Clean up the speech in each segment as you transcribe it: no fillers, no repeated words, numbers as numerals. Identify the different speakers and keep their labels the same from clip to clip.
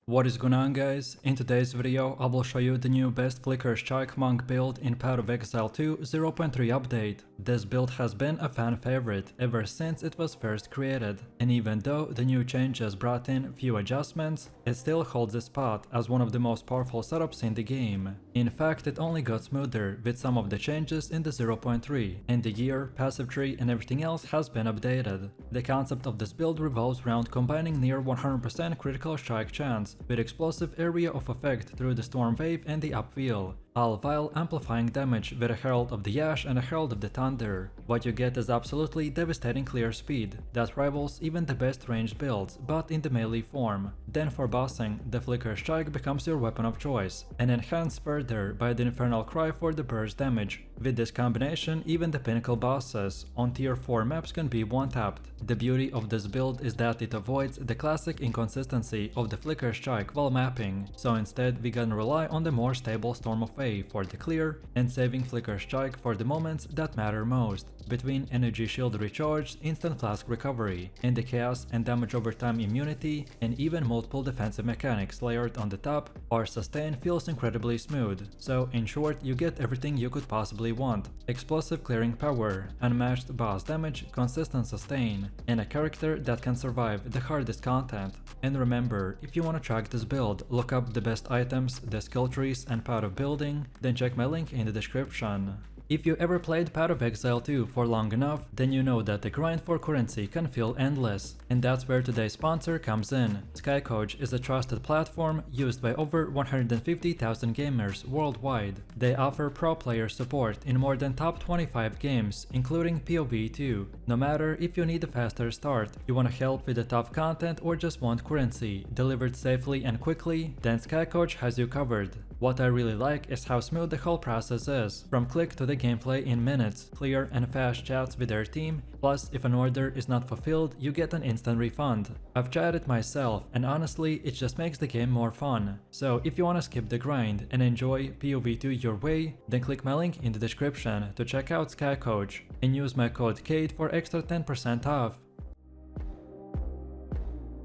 Speaker 1: What is going on, guys? In today's video I will show you the new best Flicker Strike Monk build in Path of Exile 2 0.3 update. This build has been a fan favorite ever since it was first created, and even though the new changes brought in few adjustments, it still holds its spot as one of the most powerful setups in the game. In fact, it only got smoother with some of the changes in the 0.3, and the gear, passive tree and everything else has been updated. The concept of this build revolves around combining near 100% critical strike chance with explosive area of effect through the storm wave and the upwheel, all while amplifying damage with a Herald of the Ash and a Herald of the Thunder. What you get is absolutely devastating clear speed that rivals even the best ranged builds, but in the melee form. Then for bossing, the Flicker Strike becomes your weapon of choice, and enhanced further by the Infernal Cry for the burst damage. With this combination, even the pinnacle bosses on tier 4 maps can be one-tapped. The beauty of this build is that it avoids the classic inconsistency of the Flicker Strike while mapping, so instead we can rely on the more stable Storm of Wave for the clear and saving Flicker Strike for the moments that matter most, between energy shield recharge, instant flask recovery, and the chaos and damage over time immunity, and even multiple defensive mechanics layered on the top. Our sustain feels incredibly smooth, so in short you get everything you could possibly want: explosive clearing power, unmatched boss damage, consistent sustain, and a character that can survive the hardest content. And remember, if you want to track this build, look up the best items, the skill trees and path of building, then check my link in the description. If you ever played Path of Exile 2 for long enough, then you know that the grind for currency can feel endless, and that's where today's sponsor comes in. Skycoach is a trusted platform used by over 150,000 gamers worldwide. They offer pro player support in more than top 25 games, including POE 2. No matter if you need a faster start, you want to help with the tough content, or just want currency delivered safely and quickly, then Skycoach has you covered. What I really like is how smooth the whole process is, from click to the gameplay in minutes, clear and fast chats with their team, plus if an order is not fulfilled, you get an instant refund. I've tried it myself, and honestly it just makes the game more fun. So if you wanna skip the grind and enjoy POV2 your way, then click my link in the description to check out Skycoach and use my code KATE for extra 10% off.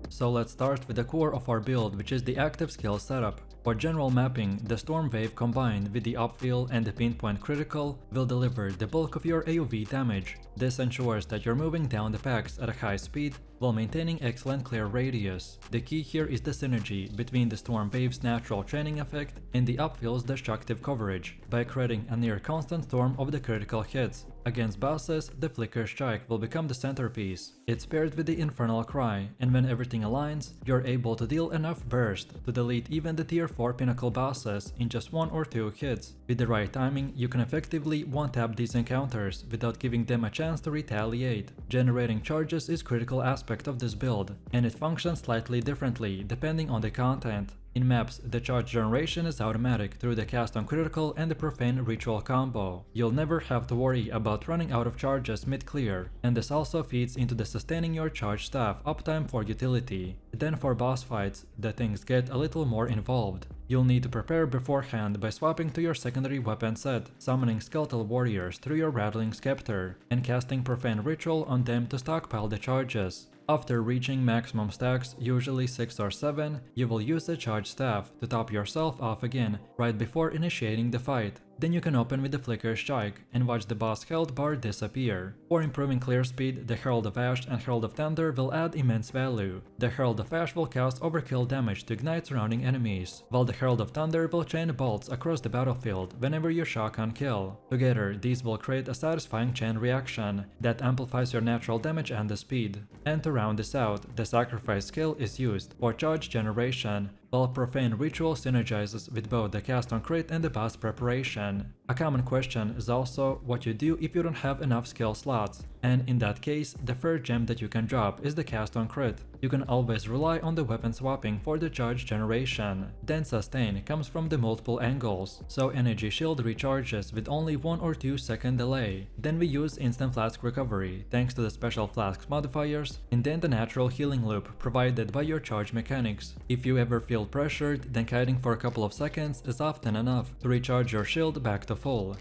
Speaker 1: So let's start with the core of our build, which is the active skill setup. For general mapping, the Storm Wave combined with the Upwheel and the Pinpoint Critical will deliver the bulk of your AoV damage. This ensures that you're moving down the packs at a high speed while maintaining excellent clear radius. The key here is the synergy between the Storm Wave's natural training effect and the Upwheel's destructive coverage, by creating a near constant storm of the critical hits. Against bosses, the Flicker Strike will become the centerpiece. It's paired with the Infernal Cry, and when everything aligns, you're able to deal enough burst to delete even the tier 4 pinnacle bosses in just 1 or 2 hits. With the right timing, you can effectively one-tap these encounters without giving them a chance to retaliate. Generating charges is a critical aspect of this build, and it functions slightly differently depending on the content. In maps, the charge generation is automatic through the cast on critical and the profane ritual combo. You'll never have to worry about running out of charges mid-clear, and this also feeds into the sustaining your charge staff uptime for utility. Then for boss fights, the things get a little more involved. You'll need to prepare beforehand by swapping to your secondary weapon set, summoning skeletal warriors through your rattling scepter, and casting profane ritual on them to stockpile the charges. After reaching maximum stacks, usually 6 or 7, you will use the charge staff to top yourself off again right before initiating the fight. Then you can open with the Flicker Strike and watch the boss health bar disappear. For improving clear speed, the Herald of Ash and Herald of Thunder will add immense value. The Herald of Ash will cast overkill damage to ignite surrounding enemies, while the Herald of Thunder will chain bolts across the battlefield whenever you shotgun kill. Together, these will create a satisfying chain reaction that amplifies your natural damage and the speed. And to round this out, the Sacrifice skill is used for charge generation, while Profane Ritual synergizes with both the cast on crit and the boss preparation. A common question is also what you do if you don't have enough skill slots, and in that case, the first gem that you can drop is the cast on crit. You can always rely on the weapon swapping for the charge generation. Then sustain comes from the multiple angles, so energy shield recharges with only 1 or 2 second delay. Then we use instant flask recovery thanks to the special flasks modifiers, and then the natural healing loop provided by your charge mechanics. If you ever feel pressured, then kiting for a couple of seconds is often enough to recharge your shield back to full.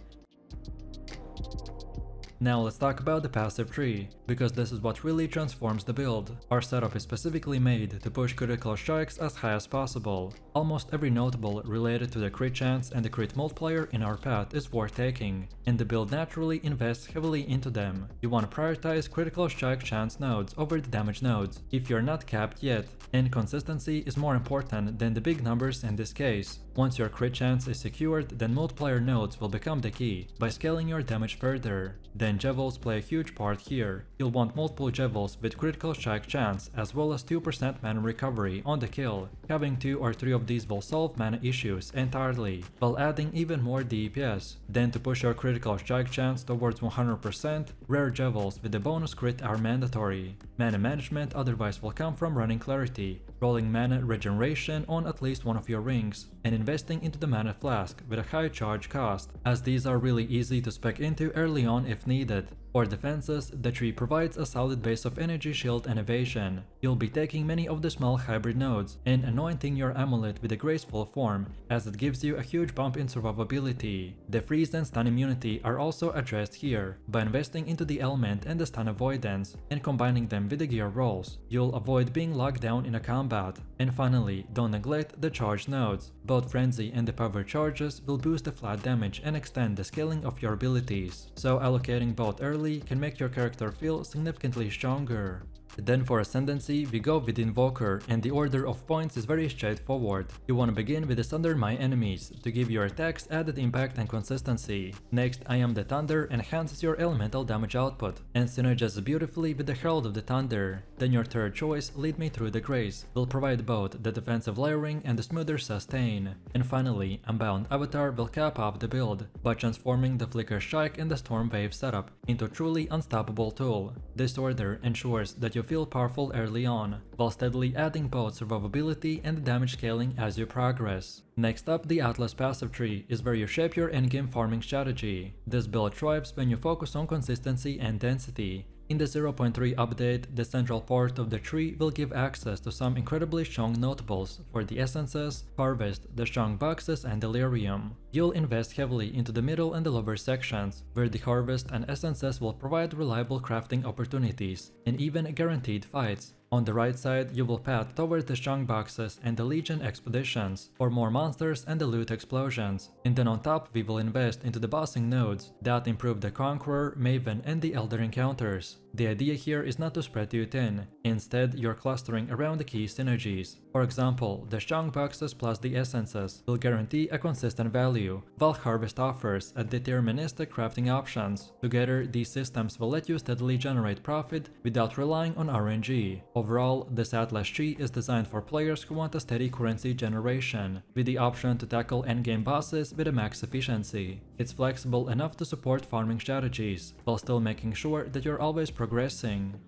Speaker 1: Now let's talk about the passive tree, because this is what really transforms the build. Our setup is specifically made to push critical strikes as high as possible. Almost every notable related to the crit chance and the crit multiplier in our path is worth taking, and the build naturally invests heavily into them. You want to prioritize critical strike chance nodes over the damage nodes, if you're not capped yet, and consistency is more important than the big numbers in this case. Once your crit chance is secured, then multiplier nodes will become the key, by scaling your damage further. Then Jevels play a huge part here. You'll want multiple Jevels with critical strike chance, as well as 2% mana recovery on the kill. Having 2 or 3 of these will solve mana issues entirely, while adding even more DPS. Then to push your critical strike chance towards 100%, rare Jevels with the bonus crit are mandatory. Mana management otherwise will come from running Clarity, rolling mana regeneration on at least one of your rings, and investing into the mana flask with a high charge cost, as these are really easy to spec into early on if needed. For defenses, the tree provides a solid base of energy shield and evasion. You'll be taking many of the small hybrid nodes and anointing your amulet with a graceful form, as it gives you a huge bump in survivability. The freeze and stun immunity are also addressed here, by investing into the element and the stun avoidance, and combining them with the gear rolls. You'll avoid being locked down in a combat. And finally, don't neglect the charge nodes. Both Frenzy and the Power charges will boost the flat damage and extend the scaling of your abilities, so allocating both early can make your character feel significantly stronger. Then for Ascendancy, we go with Invoker, and the order of points is very straightforward. You want to begin with the Sunder My Enemies, to give your attacks added impact and consistency. Next, I Am the Thunder enhances your elemental damage output, and synergizes beautifully with the Herald of the Thunder. Then your third choice, Lead Me Through the Grace, will provide both the defensive layering and the smoother sustain. And finally, Unbound Avatar will cap off the build, by transforming the Flicker Strike and the Storm Wave setup into a truly unstoppable tool. This order ensures that you feel powerful early on, while steadily adding both survivability and damage scaling as you progress. Next up, the Atlas passive tree is where you shape your endgame farming strategy. This build thrives when you focus on consistency and density. In the 0.3 update, the central part of the tree will give access to some incredibly strong notables for the essences, harvest, the strong boxes, and delirium. You'll invest heavily into the middle and the lower sections, where the harvest and essences will provide reliable crafting opportunities and even guaranteed fights. On the right side, you will path toward the strong boxes and the Legion expeditions, for more monsters and the loot explosions. And then on top, we will invest into the bossing nodes that improve the Conqueror, Maven, and the Elder encounters. The idea here is not to spread you thin. Instead, you're clustering around the key synergies. For example, the strong boxes plus the essences will guarantee a consistent value, while harvest offers a deterministic crafting options. Together, these systems will let you steadily generate profit without relying on RNG. Overall, this Atlas tree is designed for players who want a steady currency generation, with the option to tackle endgame bosses with a max efficiency. It's flexible enough to support farming strategies, while still making sure that you're always progressing.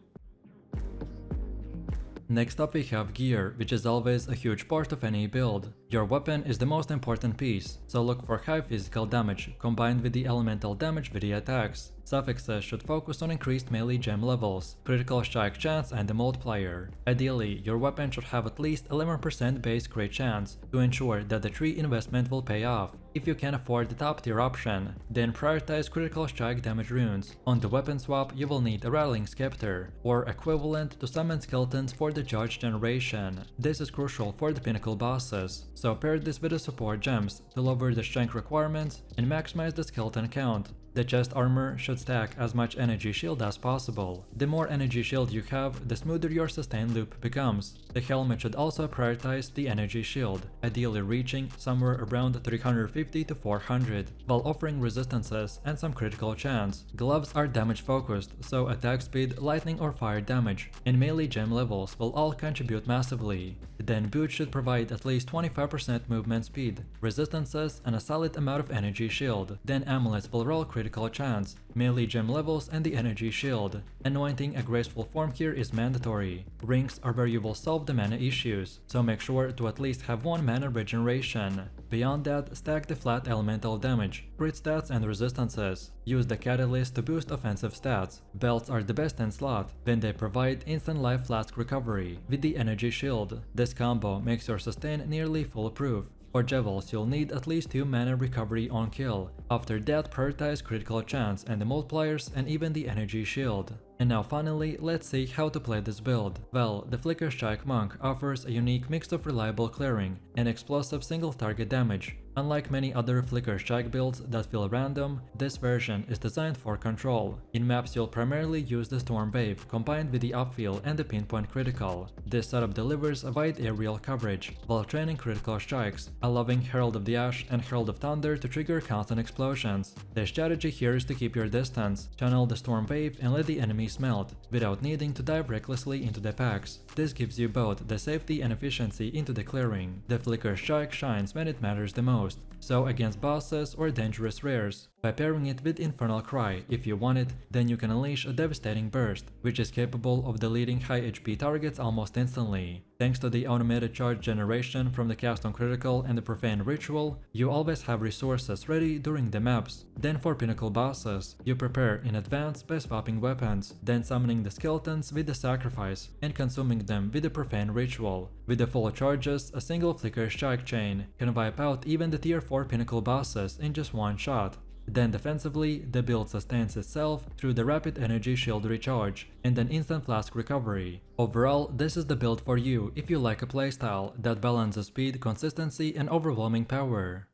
Speaker 1: Next up we have gear, which is always a huge part of any build. Your weapon is the most important piece, so look for high physical damage combined with the elemental damage with the attacks. Suffixes should focus on increased melee gem levels, critical strike chance, and the multiplier. Ideally, your weapon should have at least 11% base crit chance to ensure that the tree investment will pay off. If you can afford the top tier option, then prioritize critical strike damage runes. On the weapon swap, you will need a Rattling Scepter, or equivalent to summon skeletons for the Judge generation. This is crucial for the pinnacle bosses, so pair this with the support gems to lower the strength requirements and maximize the skeleton count. The chest armor should stack as much energy shield as possible. The more energy shield you have, the smoother your sustain loop becomes. The helmet should also prioritize the energy shield, ideally reaching somewhere around 350 to 400, while offering resistances and some critical chance. Gloves are damage focused, so attack speed, lightning or fire damage, and melee gem levels will all contribute massively. Then boots should provide at least 25% movement speed, resistances, and a solid amount of energy shield. Then amulets will roll critical chance, melee gem levels, and the energy shield. Anointing a graceful form here is mandatory. Rings are where you will solve the mana issues, so make sure to at least have 1 mana regeneration. Beyond that, stack the flat elemental damage, crit stats, and resistances. Use the catalyst to boost offensive stats. Belts are the best in slot, when they provide instant life flask recovery with the energy shield. This combo makes your sustain nearly foolproof. For Jevels, you'll need at least 2 mana recovery on kill. After that, prioritize critical chance and the multipliers and even the energy shield. And now finally, let's see how to play this build. Well, the Flicker Strike Monk offers a unique mix of reliable clearing and explosive single target damage. Unlike many other Flicker Strike builds that feel random, this version is designed for control. In maps you'll primarily use the Storm Wave combined with the Upfeel and the Pinpoint Critical. This setup delivers a wide aerial coverage, while training critical strikes, allowing Herald of the Ash and Herald of Thunder to trigger constant explosions. The strategy here is to keep your distance, channel the Storm Wave and let the enemies melt, without needing to dive recklessly into the packs. This gives you both the safety and efficiency into the clearing. The Flicker Strike shines when it matters the most. So against bosses or dangerous rares, by pairing it with Infernal Cry if you want it, then you can unleash a devastating burst, which is capable of deleting high HP targets almost instantly. Thanks to the automated charge generation from the cast on critical and the profane ritual, you always have resources ready during the maps. Then for pinnacle bosses, you prepare in advance by swapping weapons, then summoning the skeletons with the sacrifice and consuming them with the profane ritual. With the full charges, a single Flicker Strike chain can wipe out even the tier 4 pinnacle bosses in just one shot. Then defensively, the build sustains itself through the rapid energy shield recharge and an instant flask recovery. Overall, this is the build for you if you like a playstyle that balances speed, consistency and overwhelming power.